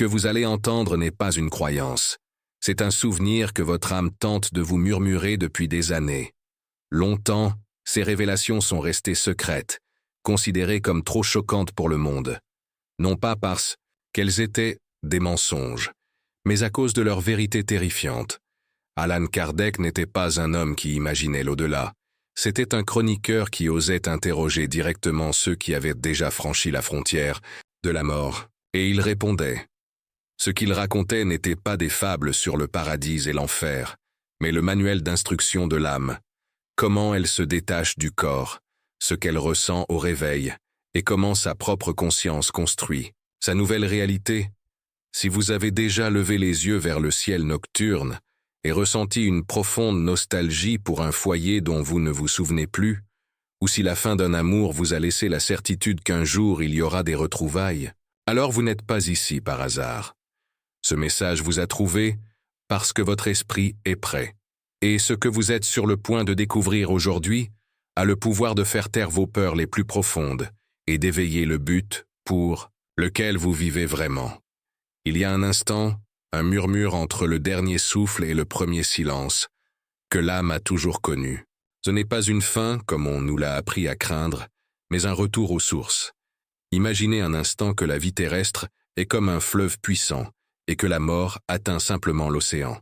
que vous allez entendre n'est pas une croyance. C'est un souvenir que votre âme tente de vous murmurer depuis des années. Longtemps, ces révélations sont restées secrètes, considérées comme trop choquantes pour le monde. Non pas parce qu'elles étaient des mensonges, mais à cause de leur vérité terrifiante. Allan Kardec n'était pas un homme qui imaginait l'au-delà. C'était un chroniqueur qui osait interroger directement ceux qui avaient déjà franchi la frontière de la mort, et il répondait. Ce qu'il racontait n'était pas des fables sur le paradis et l'enfer, mais le manuel d'instruction de l'âme, comment elle se détache du corps, ce qu'elle ressent au réveil, et comment sa propre conscience construit sa nouvelle réalité. Si vous avez déjà levé les yeux vers le ciel nocturne et ressenti une profonde nostalgie pour un foyer dont vous ne vous souvenez plus, ou si la fin d'un amour vous a laissé la certitude qu'un jour il y aura des retrouvailles, alors vous n'êtes pas ici par hasard. Ce message vous a trouvé parce que votre esprit est prêt. Et ce que vous êtes sur le point de découvrir aujourd'hui a le pouvoir de faire taire vos peurs les plus profondes et d'éveiller le but pour lequel vous vivez vraiment. Il y a un instant, un murmure entre le dernier souffle et le premier silence, que l'âme a toujours connu. Ce n'est pas une fin, comme on nous l'a appris à craindre, mais un retour aux sources. Imaginez un instant que la vie terrestre est comme un fleuve puissant, et que la mort atteint simplement l'océan.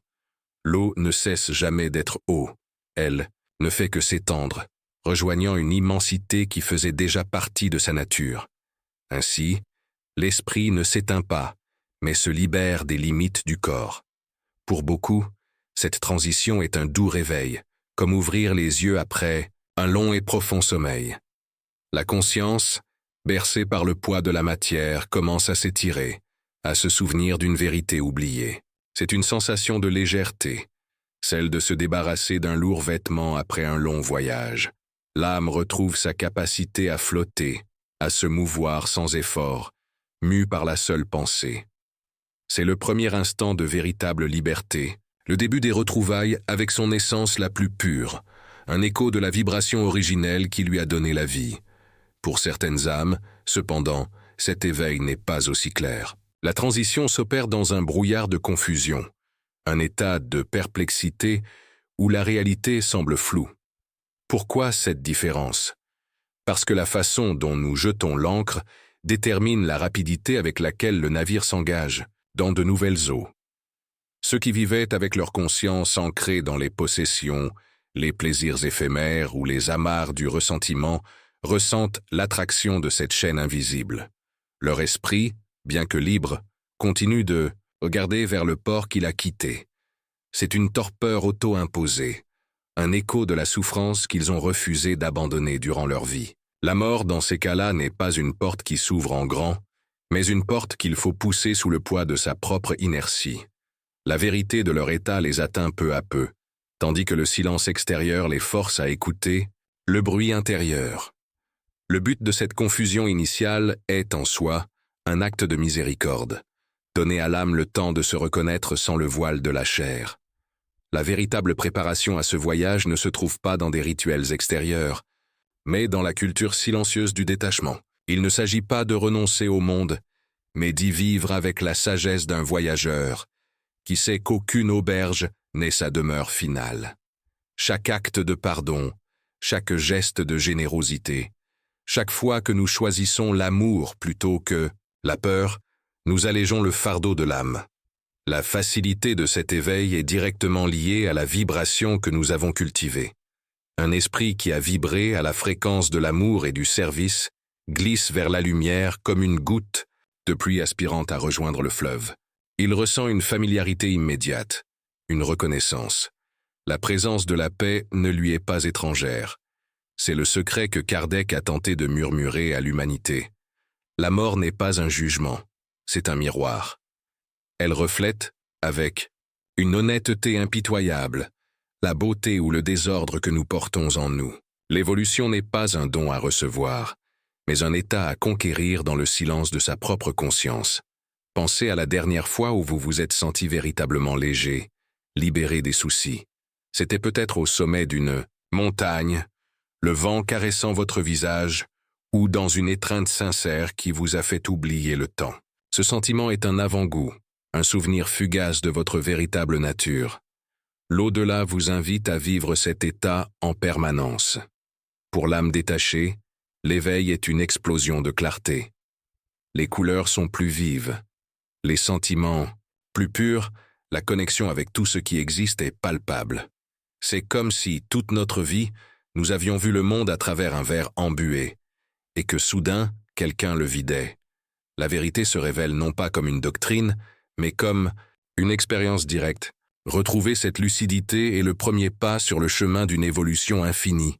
L'eau ne cesse jamais d'être eau. Elle ne fait que s'étendre, rejoignant une immensité qui faisait déjà partie de sa nature. Ainsi, l'esprit ne s'éteint pas, mais se libère des limites du corps. Pour beaucoup, cette transition est un doux réveil, comme ouvrir les yeux après un long et profond sommeil. La conscience, bercée par le poids de la matière, commence à s'étirer, à se souvenir d'une vérité oubliée. C'est une sensation de légèreté, celle de se débarrasser d'un lourd vêtement après un long voyage. L'âme retrouve sa capacité à flotter, à se mouvoir sans effort, mue par la seule pensée. C'est le premier instant de véritable liberté, le début des retrouvailles avec son essence la plus pure, un écho de la vibration originelle qui lui a donné la vie. Pour certaines âmes, cependant, cet éveil n'est pas aussi clair. La transition s'opère dans un brouillard de confusion, un état de perplexité où la réalité semble floue. Pourquoi cette différence? Parce que la façon dont nous jetons l'ancre détermine la rapidité avec laquelle le navire s'engage dans de nouvelles eaux. Ceux qui vivaient avec leur conscience ancrée dans les possessions, les plaisirs éphémères ou les amarres du ressentiment ressentent l'attraction de cette chaîne invisible. Leur esprit, bien que libre, continue de regarder vers le port qu'il a quitté. C'est une torpeur auto-imposée, un écho de la souffrance qu'ils ont refusé d'abandonner durant leur vie. La mort, dans ces cas-là, n'est pas une porte qui s'ouvre en grand, mais une porte qu'il faut pousser sous le poids de sa propre inertie. La vérité de leur état les atteint peu à peu, tandis que le silence extérieur les force à écouter le bruit intérieur. Le but de cette confusion initiale est, en soi, un acte de miséricorde, donner à l'âme le temps de se reconnaître sans le voile de la chair. La véritable préparation à ce voyage ne se trouve pas dans des rituels extérieurs, mais dans la culture silencieuse du détachement. Il ne s'agit pas de renoncer au monde, mais d'y vivre avec la sagesse d'un voyageur, qui sait qu'aucune auberge n'est sa demeure finale. Chaque acte de pardon, chaque geste de générosité, chaque fois que nous choisissons l'amour plutôt que la peur, nous allégeons le fardeau de l'âme. La facilité de cet éveil est directement liée à la vibration que nous avons cultivée. Un esprit qui a vibré à la fréquence de l'amour et du service glisse vers la lumière comme une goutte de pluie aspirant à rejoindre le fleuve. Il ressent une familiarité immédiate, une reconnaissance. La présence de la paix ne lui est pas étrangère. C'est le secret que Kardec a tenté de murmurer à l'humanité. La mort n'est pas un jugement, c'est un miroir. Elle reflète, avec une honnêteté impitoyable, la beauté ou le désordre que nous portons en nous. L'évolution n'est pas un don à recevoir, mais un état à conquérir dans le silence de sa propre conscience. Pensez à la dernière fois où vous vous êtes senti véritablement léger, libéré des soucis. C'était peut-être au sommet d'une montagne, le vent caressant votre visage, ou dans une étreinte sincère qui vous a fait oublier le temps. Ce sentiment est un avant-goût, un souvenir fugace de votre véritable nature. L'au-delà vous invite à vivre cet état en permanence. Pour l'âme détachée, l'éveil est une explosion de clarté. Les couleurs sont plus vives, les sentiments plus purs, la connexion avec tout ce qui existe est palpable. C'est comme si, toute notre vie, nous avions vu le monde à travers un verre embué, et que soudain, quelqu'un le vidait. La vérité se révèle non pas comme une doctrine, mais comme une expérience directe. Retrouver cette lucidité est le premier pas sur le chemin d'une évolution infinie,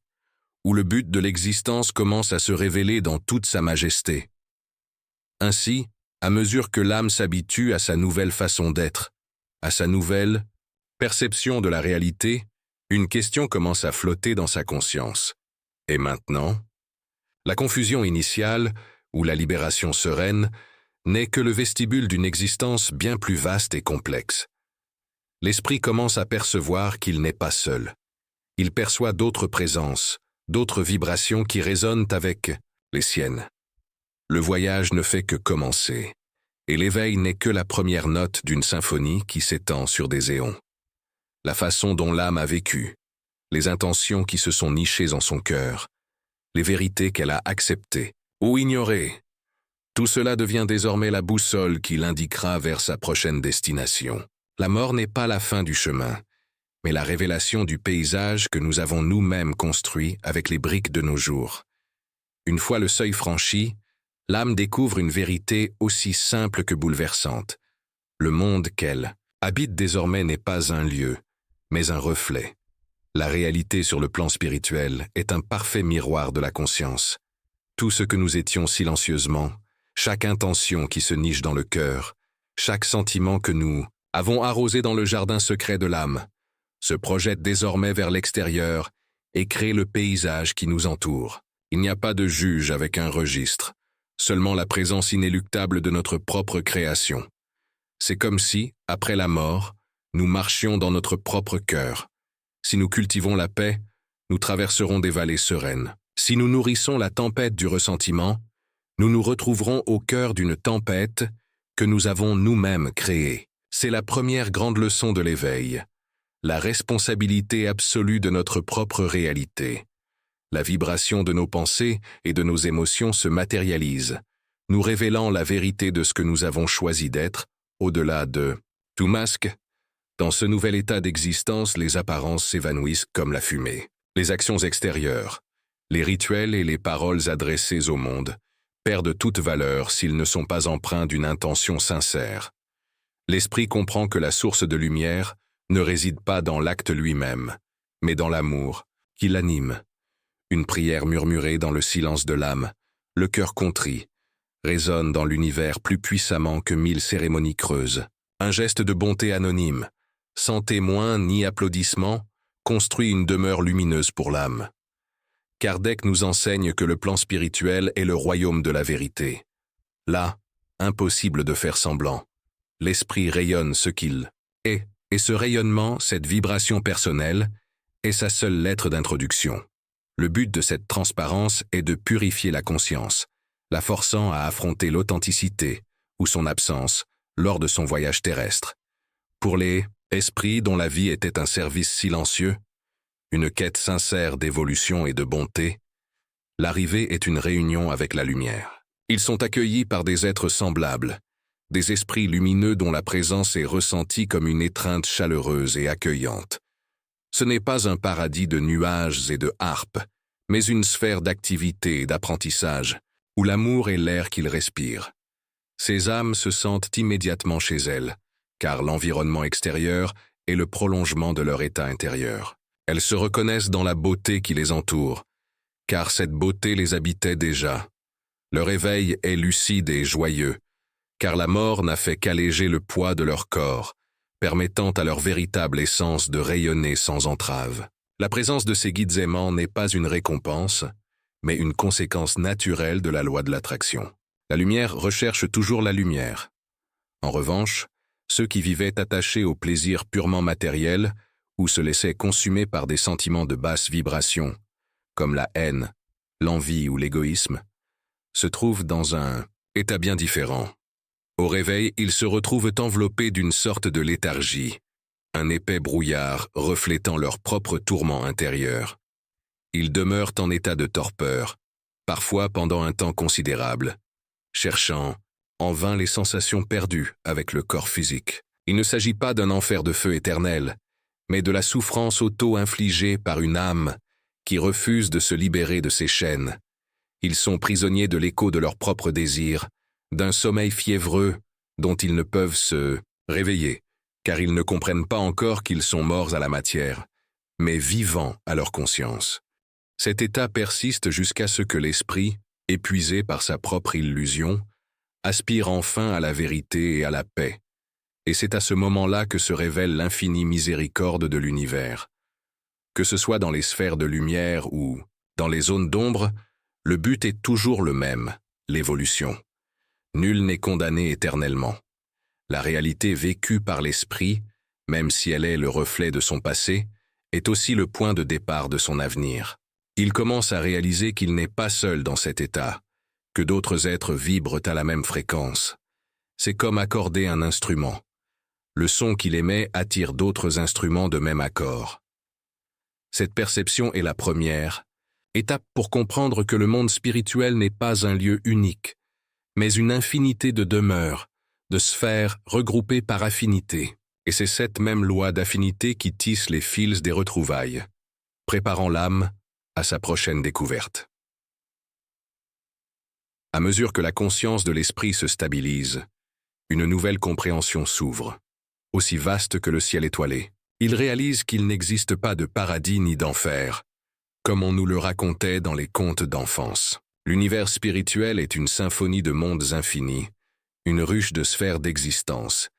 où le but de l'existence commence à se révéler dans toute sa majesté. Ainsi, à mesure que l'âme s'habitue à sa nouvelle façon d'être, à sa nouvelle perception de la réalité, une question commence à flotter dans sa conscience. Et maintenant? La confusion initiale, ou la libération sereine, n'est que le vestibule d'une existence bien plus vaste et complexe. L'esprit commence à percevoir qu'il n'est pas seul. Il perçoit d'autres présences, d'autres vibrations qui résonnent avec les siennes. Le voyage ne fait que commencer, et l'éveil n'est que la première note d'une symphonie qui s'étend sur des éons. La façon dont l'âme a vécu, les intentions qui se sont nichées en son cœur, les vérités qu'elle a acceptées ou ignorées, tout cela devient désormais la boussole qui l'indiquera vers sa prochaine destination. La mort n'est pas la fin du chemin, mais la révélation du paysage que nous avons nous-mêmes construit avec les briques de nos jours. Une fois le seuil franchi, l'âme découvre une vérité aussi simple que bouleversante. Le monde qu'elle habite désormais n'est pas un lieu, mais un reflet. La réalité sur le plan spirituel est un parfait miroir de la conscience. Tout ce que nous étions silencieusement, chaque intention qui se niche dans le cœur, chaque sentiment que nous avons arrosé dans le jardin secret de l'âme, se projette désormais vers l'extérieur et crée le paysage qui nous entoure. Il n'y a pas de juge avec un registre, seulement la présence inéluctable de notre propre création. C'est comme si, après la mort, nous marchions dans notre propre cœur. Si nous cultivons la paix, nous traverserons des vallées sereines. Si nous nourrissons la tempête du ressentiment, nous nous retrouverons au cœur d'une tempête que nous avons nous-mêmes créée. C'est la première grande leçon de l'éveil, la responsabilité absolue de notre propre réalité. La vibration de nos pensées et de nos émotions se matérialise, nous révélant la vérité de ce que nous avons choisi d'être, au-delà de tout masque. Dans ce nouvel état d'existence, les apparences s'évanouissent comme la fumée. Les actions extérieures, les rituels et les paroles adressées au monde perdent toute valeur s'ils ne sont pas empreints d'une intention sincère. L'esprit comprend que la source de lumière ne réside pas dans l'acte lui-même, mais dans l'amour qui l'anime. Une prière murmurée dans le silence de l'âme, le cœur contrit, résonne dans l'univers plus puissamment que 1000 cérémonies creuses. Un geste de bonté anonyme, sans témoin ni applaudissement, construit une demeure lumineuse pour l'âme. Kardec nous enseigne que le plan spirituel est le royaume de la vérité. Là, impossible de faire semblant. L'esprit rayonne ce qu'il est, et ce rayonnement, cette vibration personnelle, est sa seule lettre d'introduction. Le but de cette transparence est de purifier la conscience, la forçant à affronter l'authenticité, ou son absence, lors de son voyage terrestre. Pour les esprits dont la vie était un service silencieux, une quête sincère d'évolution et de bonté, l'arrivée est une réunion avec la lumière. Ils sont accueillis par des êtres semblables, des esprits lumineux dont la présence est ressentie comme une étreinte chaleureuse et accueillante. Ce n'est pas un paradis de nuages et de harpes, mais une sphère d'activité et d'apprentissage, où l'amour est l'air qu'ils respirent. Ces âmes se sentent immédiatement chez elles, car l'environnement extérieur est le prolongement de leur état intérieur. Elles se reconnaissent dans la beauté qui les entoure, car cette beauté les habitait déjà. Leur éveil est lucide et joyeux, car la mort n'a fait qu'alléger le poids de leur corps, permettant à leur véritable essence de rayonner sans entrave. La présence de ces guides aimants n'est pas une récompense, mais une conséquence naturelle de la loi de l'attraction. La lumière recherche toujours la lumière. En revanche, ceux qui vivaient attachés au plaisir purement matériel ou se laissaient consumer par des sentiments de basse vibration, comme la haine, l'envie ou l'égoïsme, se trouvent dans un état bien différent. Au réveil, ils se retrouvent enveloppés d'une sorte de léthargie, un épais brouillard reflétant leur propre tourment intérieur. Ils demeurent en état de torpeur, parfois pendant un temps considérable, cherchant en vain les sensations perdues avec le corps physique. Il ne s'agit pas d'un enfer de feu éternel, mais de la souffrance auto-infligée par une âme qui refuse de se libérer de ses chaînes. Ils sont prisonniers de l'écho de leurs propres désirs, d'un sommeil fiévreux dont ils ne peuvent se réveiller, car ils ne comprennent pas encore qu'ils sont morts à la matière, mais vivants à leur conscience. Cet état persiste jusqu'à ce que l'esprit, épuisé par sa propre illusion, aspire enfin à la vérité et à la paix. Et c'est à ce moment-là que se révèle l'infinie miséricorde de l'univers. Que ce soit dans les sphères de lumière ou dans les zones d'ombre, le but est toujours le même, l'évolution. Nul n'est condamné éternellement. La réalité vécue par l'esprit, même si elle est le reflet de son passé, est aussi le point de départ de son avenir. Il commence à réaliser qu'il n'est pas seul dans cet état, que d'autres êtres vibrent à la même fréquence. C'est comme accorder un instrument. Le son qu'il émet attire d'autres instruments de même accord. Cette perception est la première, étape pour comprendre que le monde spirituel n'est pas un lieu unique, mais une infinité de demeures, de sphères regroupées par affinité. Et c'est cette même loi d'affinité qui tisse les fils des retrouvailles, préparant l'âme à sa prochaine découverte. À mesure que la conscience de l'esprit se stabilise, une nouvelle compréhension s'ouvre, aussi vaste que le ciel étoilé. Il réalise qu'il n'existe pas de paradis ni d'enfer, comme on nous le racontait dans les contes d'enfance. L'univers spirituel est une symphonie de mondes infinis, une ruche de sphères d'existence,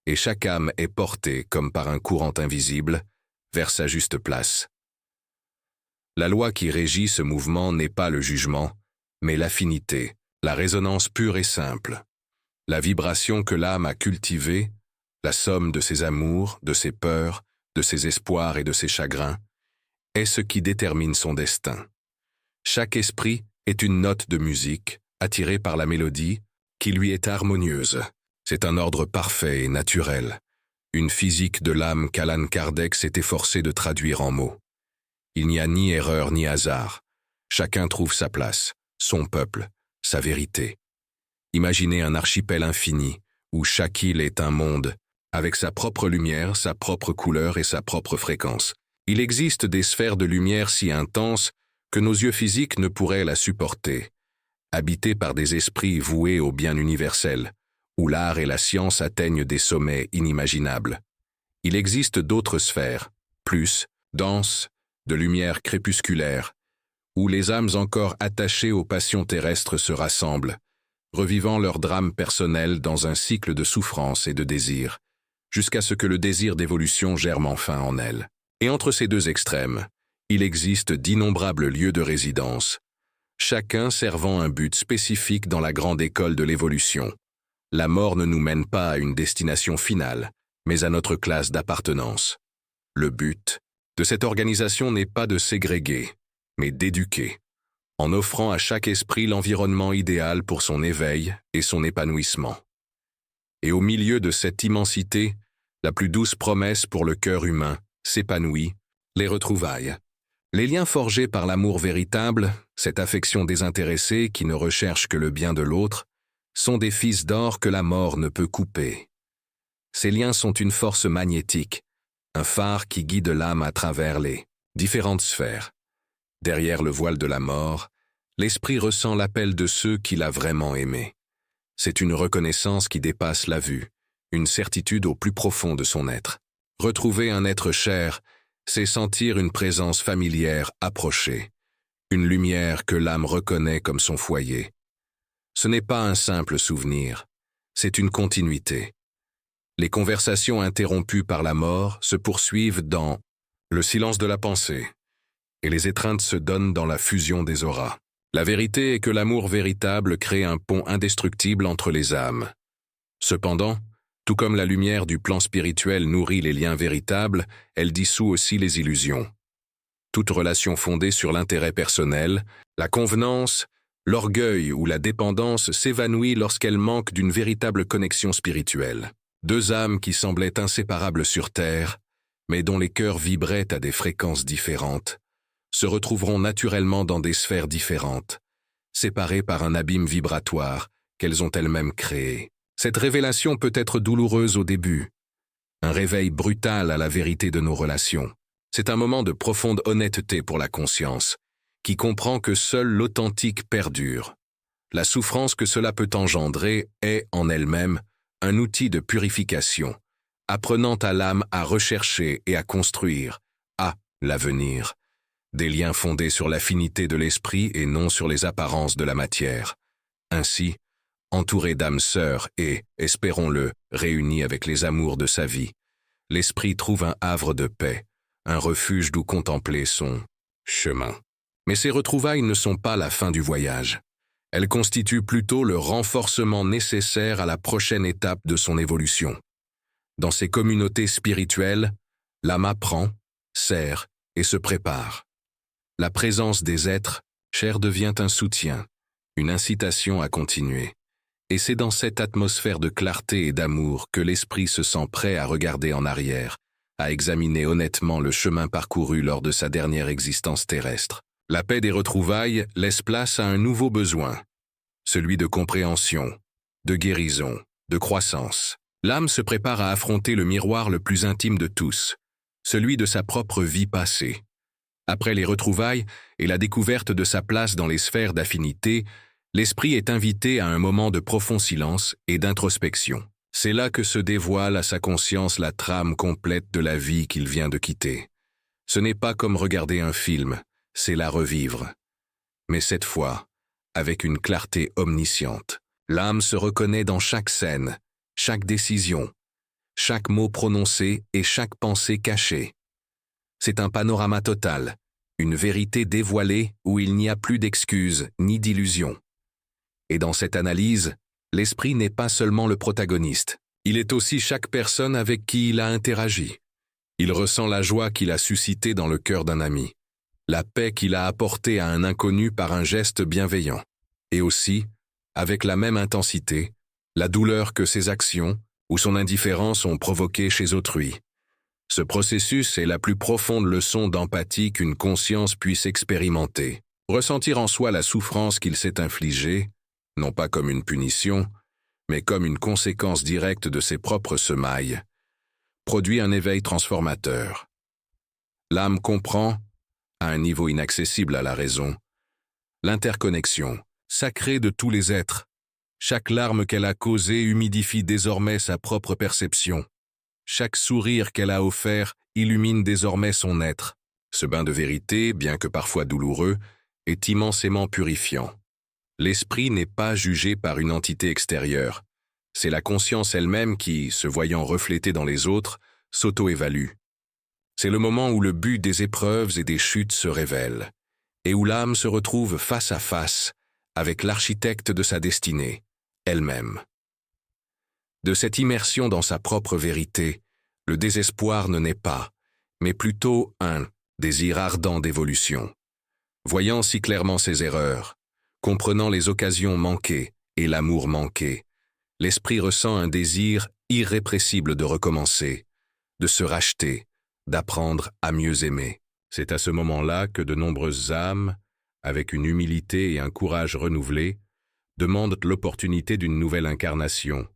et chaque âme est portée, comme par un courant invisible, vers sa juste place. La loi qui régit ce mouvement n'est pas le jugement, mais l'affinité, la résonance pure et simple. La vibration que l'âme a cultivée, la somme de ses amours, de ses peurs, de ses espoirs et de ses chagrins, est ce qui détermine son destin. Chaque esprit est une note de musique, attirée par la mélodie, qui lui est harmonieuse. C'est un ordre parfait et naturel, une physique de l'âme qu'Allan Kardec s'est efforcé de traduire en mots. Il n'y a ni erreur ni hasard. Chacun trouve sa place, son peuple, sa vérité. Imaginez un archipel infini, où chaque île est un monde, avec sa propre lumière, sa propre couleur et sa propre fréquence. Il existe des sphères de lumière si intenses que nos yeux physiques ne pourraient la supporter, habitées par des esprits voués au bien universel, où l'art et la science atteignent des sommets inimaginables. Il existe d'autres sphères, plus denses, de lumière crépusculaire, où les âmes encore attachées aux passions terrestres se rassemblent, revivant leurs drames personnels dans un cycle de souffrance et de désir, jusqu'à ce que le désir d'évolution germe enfin en elles. Et entre ces deux extrêmes, il existe d'innombrables lieux de résidence, chacun servant un but spécifique dans la grande école de l'évolution. La mort ne nous mène pas à une destination finale, mais à notre classe d'appartenance. Le but de cette organisation n'est pas de ségréguer, mais d'éduquer, en offrant à chaque esprit l'environnement idéal pour son éveil et son épanouissement. Et au milieu de cette immensité, la plus douce promesse pour le cœur humain s'épanouit, les retrouvailles. Les liens forgés par l'amour véritable, cette affection désintéressée qui ne recherche que le bien de l'autre, sont des fils d'or que la mort ne peut couper. Ces liens sont une force magnétique, un phare qui guide l'âme à travers les différentes sphères. Derrière le voile de la mort, l'esprit ressent l'appel de ceux qu'il a vraiment aimés. C'est une reconnaissance qui dépasse la vue, une certitude au plus profond de son être. Retrouver un être cher, c'est sentir une présence familière approcher, une lumière que l'âme reconnaît comme son foyer. Ce n'est pas un simple souvenir, c'est une continuité. Les conversations interrompues par la mort se poursuivent dans le silence de la pensée, et les étreintes se donnent dans la fusion des auras. La vérité est que l'amour véritable crée un pont indestructible entre les âmes. Cependant, tout comme la lumière du plan spirituel nourrit les liens véritables, elle dissout aussi les illusions. Toute relation fondée sur l'intérêt personnel, la convenance, L'orgueil ou la dépendance s'évanouit lorsqu'elle manque d'une véritable connexion spirituelle. Deux âmes qui semblaient inséparables sur Terre, mais dont les cœurs vibraient à des fréquences différentes, se retrouveront naturellement dans des sphères différentes, séparées par un abîme vibratoire qu'elles ont elles-mêmes créé. Cette révélation peut être douloureuse au début, un réveil brutal à la vérité de nos relations. C'est un moment de profonde honnêteté pour la conscience, qui comprend que seul l'authentique perdure. La souffrance que cela peut engendrer est, en elle-même, un outil de purification, apprenant à l'âme à rechercher et à construire, à l'avenir, des liens fondés sur l'affinité de l'esprit et non sur les apparences de la matière. Ainsi, entouré d'âmes sœurs et, espérons-le, réunies avec les amours de sa vie, l'esprit trouve un havre de paix, un refuge d'où contempler son chemin. Mais ces retrouvailles ne sont pas la fin du voyage. Elles constituent plutôt le renforcement nécessaire à la prochaine étape de son évolution. Dans ces communautés spirituelles, l'âme apprend, sert et se prépare. La présence des êtres chers devient un soutien, une incitation à continuer. Et c'est dans cette atmosphère de clarté et d'amour que l'esprit se sent prêt à regarder en arrière, à examiner honnêtement le chemin parcouru lors de sa dernière existence terrestre. La paix des retrouvailles laisse place à un nouveau besoin, celui de compréhension, de guérison, de croissance. L'âme se prépare à affronter le miroir le plus intime de tous, celui de sa propre vie passée. Après les retrouvailles et la découverte de sa place dans les sphères d'affinité, l'esprit est invité à un moment de profond silence et d'introspection. C'est là que se dévoile à sa conscience la trame complète de la vie qu'il vient de quitter. Ce n'est pas comme regarder un film, c'est la revivre. Mais cette fois, avec une clarté omnisciente. L'âme se reconnaît dans chaque scène, chaque décision, chaque mot prononcé et chaque pensée cachée. C'est un panorama total, une vérité dévoilée où il n'y a plus d'excuses ni d'illusions. Et dans cette analyse, l'esprit n'est pas seulement le protagoniste, il est aussi chaque personne avec qui il a interagi. Il ressent la joie qu'il a suscitée dans le cœur d'un ami, la paix qu'il a apportée à un inconnu par un geste bienveillant, et aussi, avec la même intensité, la douleur que ses actions ou son indifférence ont provoquée chez autrui. Ce processus est la plus profonde leçon d'empathie qu'une conscience puisse expérimenter. Ressentir en soi la souffrance qu'il s'est infligée, non pas comme une punition, mais comme une conséquence directe de ses propres semailles, produit un éveil transformateur. L'âme comprend, à un niveau inaccessible à la raison, l'interconnexion sacrée de tous les êtres. Chaque larme qu'elle a causée humidifie désormais sa propre perception. Chaque sourire qu'elle a offert illumine désormais son être. Ce bain de vérité, bien que parfois douloureux, est immensément purifiant. L'esprit n'est pas jugé par une entité extérieure. C'est la conscience elle-même qui, se voyant reflétée dans les autres, s'auto-évalue. C'est le moment où le but des épreuves et des chutes se révèle, et où l'âme se retrouve face à face avec l'architecte de sa destinée, elle-même. De cette immersion dans sa propre vérité, le désespoir ne naît pas, mais plutôt un désir ardent d'évolution. Voyant si clairement ses erreurs, comprenant les occasions manquées et l'amour manqué, l'esprit ressent un désir irrépressible de recommencer, de se racheter, d'apprendre à mieux aimer. C'est à ce moment-là que de nombreuses âmes, avec une humilité et un courage renouvelés, demandent l'opportunité d'une nouvelle incarnation.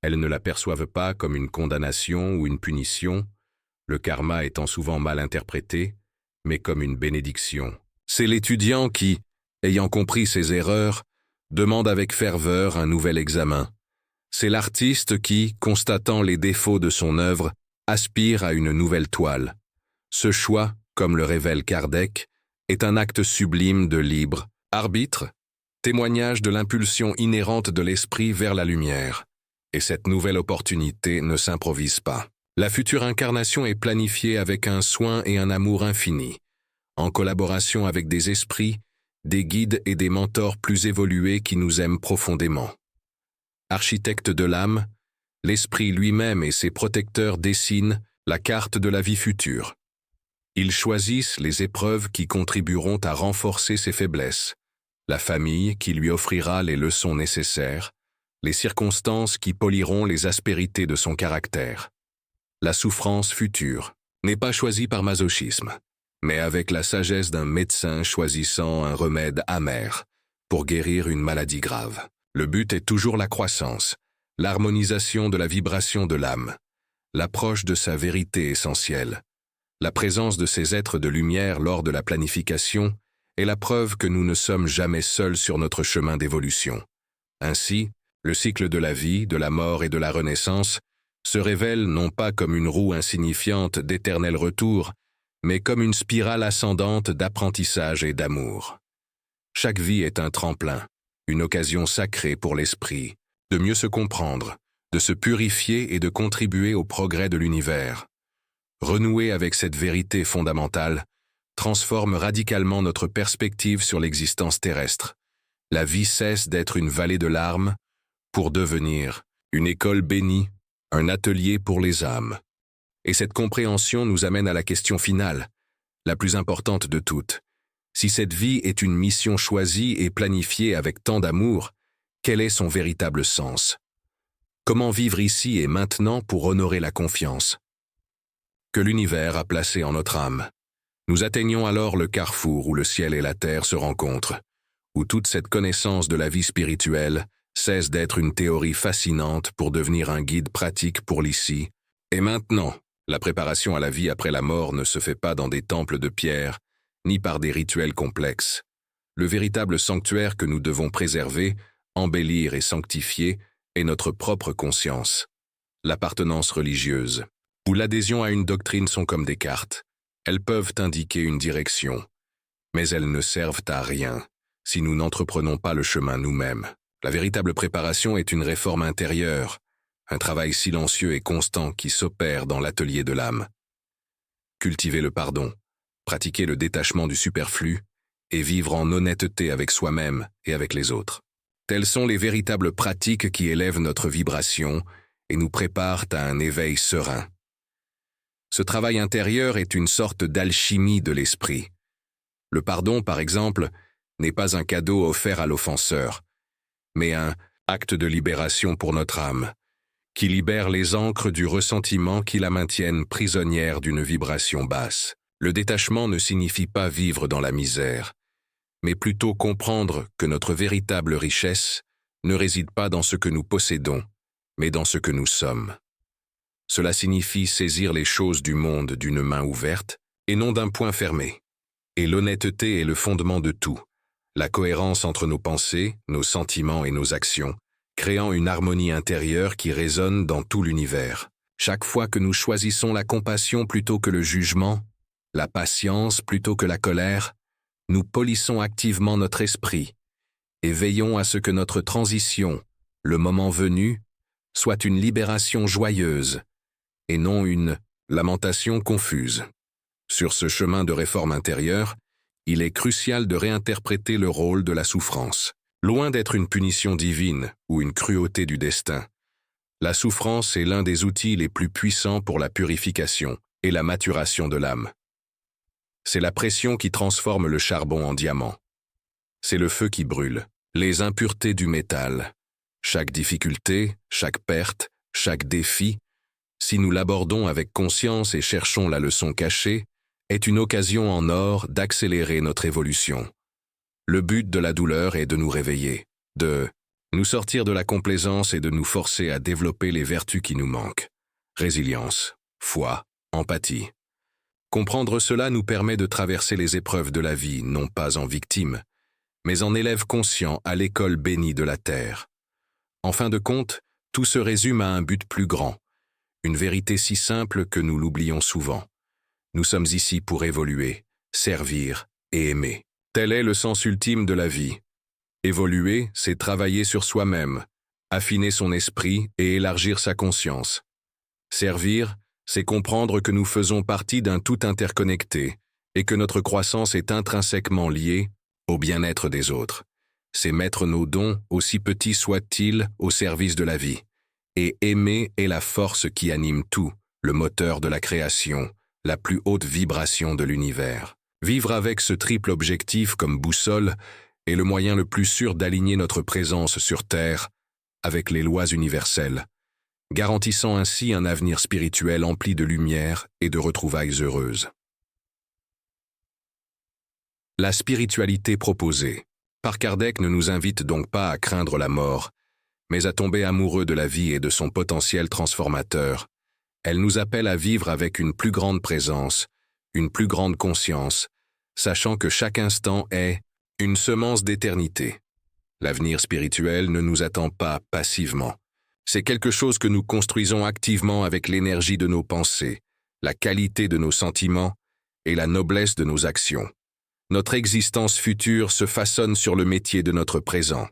Elles ne la perçoivent pas comme une condamnation ou une punition, le karma étant souvent mal interprété, mais comme une bénédiction. C'est l'étudiant qui, ayant compris ses erreurs, demande avec ferveur un nouvel examen. C'est l'artiste qui, constatant les défauts de son œuvre, aspire à une nouvelle toile. Ce choix, comme le révèle Kardec, est un acte sublime de libre arbitre, témoignage de l'impulsion inhérente de l'esprit vers la lumière. Et cette nouvelle opportunité ne s'improvise pas. La future incarnation est planifiée avec un soin et un amour infini, en collaboration avec des esprits, des guides et des mentors plus évolués qui nous aiment profondément. Architecte de l'âme, l'esprit lui-même et ses protecteurs dessinent la carte de la vie future. Ils choisissent les épreuves qui contribueront à renforcer ses faiblesses, la famille qui lui offrira les leçons nécessaires, les circonstances qui poliront les aspérités de son caractère. La souffrance future n'est pas choisie par masochisme, mais avec la sagesse d'un médecin choisissant un remède amer pour guérir une maladie grave. Le but est toujours la croissance, l'harmonisation de la vibration de l'âme, l'approche de sa vérité essentielle. La présence de ces êtres de lumière lors de la planification est la preuve que nous ne sommes jamais seuls sur notre chemin d'évolution. Ainsi, le cycle de la vie, de la mort et de la renaissance se révèle non pas comme une roue insignifiante d'éternel retour, mais comme une spirale ascendante d'apprentissage et d'amour. Chaque vie est un tremplin, une occasion sacrée pour l'esprit, de mieux se comprendre, de se purifier et de contribuer au progrès de l'univers. Renouer avec cette vérité fondamentale transforme radicalement notre perspective sur l'existence terrestre. La vie cesse d'être une vallée de larmes pour devenir une école bénie, un atelier pour les âmes. Et cette compréhension nous amène à la question finale, la plus importante de toutes. Si cette vie est une mission choisie et planifiée avec tant d'amour, quel est son véritable sens? Comment vivre ici et maintenant pour honorer la confiance que l'univers a placée en notre âme? Nous atteignons alors le carrefour où le ciel et la terre se rencontrent, où toute cette connaissance de la vie spirituelle cesse d'être une théorie fascinante pour devenir un guide pratique pour l'ici et maintenant. La préparation à la vie après la mort ne se fait pas dans des temples de pierre, ni par des rituels complexes. Le véritable sanctuaire que nous devons préserver, embellir et sanctifier est notre propre conscience. L'appartenance religieuse ou l'adhésion à une doctrine sont comme des cartes. Elles peuvent indiquer une direction, mais elles ne servent à rien si nous n'entreprenons pas le chemin nous-mêmes. La véritable préparation est une réforme intérieure, un travail silencieux et constant qui s'opère dans l'atelier de l'âme. Cultiver le pardon, pratiquer le détachement du superflu et vivre en honnêteté avec soi-même et avec les autres. Telles sont les véritables pratiques qui élèvent notre vibration et nous préparent à un éveil serein. Ce travail intérieur est une sorte d'alchimie de l'esprit. Le pardon, par exemple, n'est pas un cadeau offert à l'offenseur, mais un acte de libération pour notre âme, qui libère les ancres du ressentiment qui la maintiennent prisonnière d'une vibration basse. Le détachement ne signifie pas vivre dans la misère, mais plutôt comprendre que notre véritable richesse ne réside pas dans ce que nous possédons, mais dans ce que nous sommes. Cela signifie saisir les choses du monde d'une main ouverte et non d'un poing fermé. Et l'honnêteté est le fondement de tout, la cohérence entre nos pensées, nos sentiments et nos actions, créant une harmonie intérieure qui résonne dans tout l'univers. Chaque fois que nous choisissons la compassion plutôt que le jugement, la patience plutôt que la colère, nous polissons activement notre esprit et veillons à ce que notre transition, le moment venu, soit une libération joyeuse et non une lamentation confuse. Sur ce chemin de réforme intérieure, il est crucial de réinterpréter le rôle de la souffrance. Loin d'être une punition divine ou une cruauté du destin, la souffrance est l'un des outils les plus puissants pour la purification et la maturation de l'âme. C'est la pression qui transforme le charbon en diamant. C'est le feu qui brûle, les impuretés du métal. Chaque difficulté, chaque perte, chaque défi, si nous l'abordons avec conscience et cherchons la leçon cachée, est une occasion en or d'accélérer notre évolution. Le but de la douleur est de nous réveiller, de nous sortir de la complaisance et de nous forcer à développer les vertus qui nous manquent. Résilience, foi, empathie. Comprendre cela nous permet de traverser les épreuves de la vie non pas en victime, mais en élève conscient à l'école bénie de la terre. En fin de compte, tout se résume à un but plus grand, une vérité si simple que nous l'oublions souvent. Nous sommes ici pour évoluer, servir et aimer. Tel est le sens ultime de la vie. Évoluer, c'est travailler sur soi-même, affiner son esprit et élargir sa conscience. Servir, c'est comprendre que nous faisons partie d'un tout interconnecté et que notre croissance est intrinsèquement liée au bien-être des autres. C'est mettre nos dons, aussi petits soient-ils, au service de la vie. Et aimer est la force qui anime tout, le moteur de la création, la plus haute vibration de l'univers. Vivre avec ce triple objectif comme boussole est le moyen le plus sûr d'aligner notre présence sur Terre avec les lois universelles, garantissant ainsi un avenir spirituel empli de lumière et de retrouvailles heureuses. La spiritualité proposée par Kardec ne nous invite donc pas à craindre la mort, mais à tomber amoureux de la vie et de son potentiel transformateur. Elle nous appelle à vivre avec une plus grande présence, une plus grande conscience, sachant que chaque instant est une semence d'éternité. L'avenir spirituel ne nous attend pas passivement. C'est quelque chose que nous construisons activement avec l'énergie de nos pensées, la qualité de nos sentiments et la noblesse de nos actions. Notre existence future se façonne sur le métier de notre présent.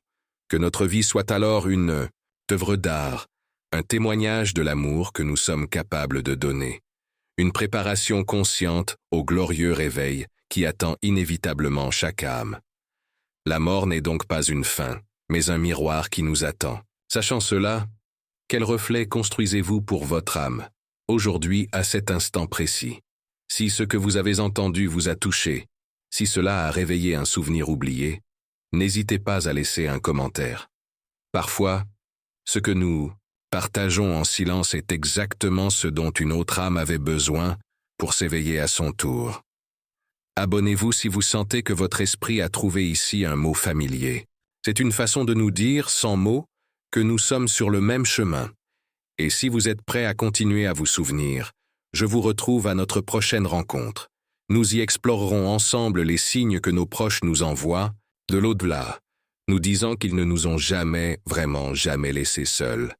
Que notre vie soit alors une œuvre d'art, un témoignage de l'amour que nous sommes capables de donner, une préparation consciente au glorieux réveil qui attend inévitablement chaque âme. La mort n'est donc pas une fin, mais un miroir qui nous attend. Sachant cela, quel reflet construisez-vous pour votre âme, aujourd'hui à cet instant précis? Si ce que vous avez entendu vous a touché, si cela a réveillé un souvenir oublié, n'hésitez pas à laisser un commentaire. Parfois, ce que nous partageons en silence est exactement ce dont une autre âme avait besoin pour s'éveiller à son tour. Abonnez-vous si vous sentez que votre esprit a trouvé ici un mot familier. C'est une façon de nous dire, sans mots, que nous sommes sur le même chemin. Et si vous êtes prêts à continuer à vous souvenir, je vous retrouve à notre prochaine rencontre. Nous y explorerons ensemble les signes que nos proches nous envoient de l'au-delà, nous disant qu'ils ne nous ont jamais, vraiment jamais laissés seuls.